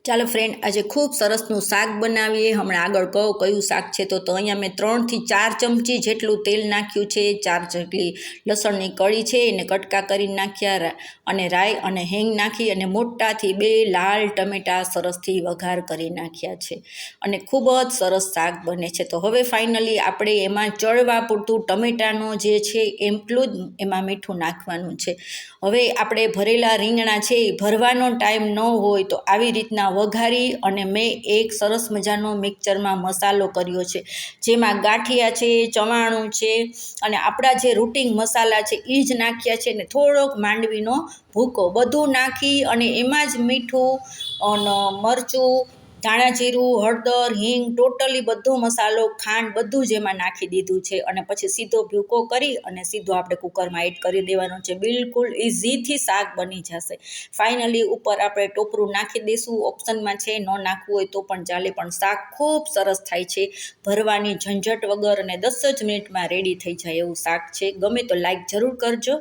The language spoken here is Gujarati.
ચાલો ફ્રેન્ડ, આજે ખૂબ સરસનું શાક બનાવીએ. હમણાં આગળ કહું કયું શાક છે. તો અહીંયા મેં 3 થી 4 ચમચી જેટલું તેલ નાખ્યું છે. 4 જેટલી લસણની કળી છે એને કટકા કરીને નાખ્યા, અને રાઈ અને હિંગ નાખી અને મોટાથી 2 લાલ ટમેટાં સરસથી વઘાર કરી નાખ્યા છે. અને ખૂબ જ સરસ શાક બને છે. તો હવે ફાઇનલી આપણે એમાં ચડવા પૂરતું ટમેટાનો જે છે એટલું જ એમાં મીઠું નાખવાનું છે. હવે આપણે ભરેલા રીંગણા છે એ ભરવાનો ટાઈમ ન હોય તો આવી રીતના વઘારી અને મેં એક સરસ મજાનો મિક્સરમાં મસાલો કર્યો છે, જેમાં ગાંઠિયા છે, ચવાણું છે અને આપણા જે રૂટિન મસાલા છે એ જ નાખ્યા છે, ને થોડોક માંડવીનો ભૂકો બધું નાખી અને એમાં જ મીઠું અને મરચું, ધાણા જીરું, હળદર, હિંગ, ટોટલી બધો મસાલો, ખાંડ બધું જ એમાં નાખી દીધું છે. અને પછી સીધો ભૂકો કરી અને સીધો આપણે કુકરમાં એડ કરી દેવાનો છે. બિલકુલ ઇઝીથી શાક બની જશે. ફાઇનલી ઉપર આપણે ટોપરું નાખી દઈશું, ઓપ્શનમાં છે, ન નાખવું હોય તો પણ ચાલે, પણ શાક ખૂબ સરસ થાય છે. ભરવાની ઝંઝટ વગર અને 10 જ મિનિટમાં રેડી થઈ જાય એવું શાક છે. ગમે તો લાઈક જરૂર કરજો.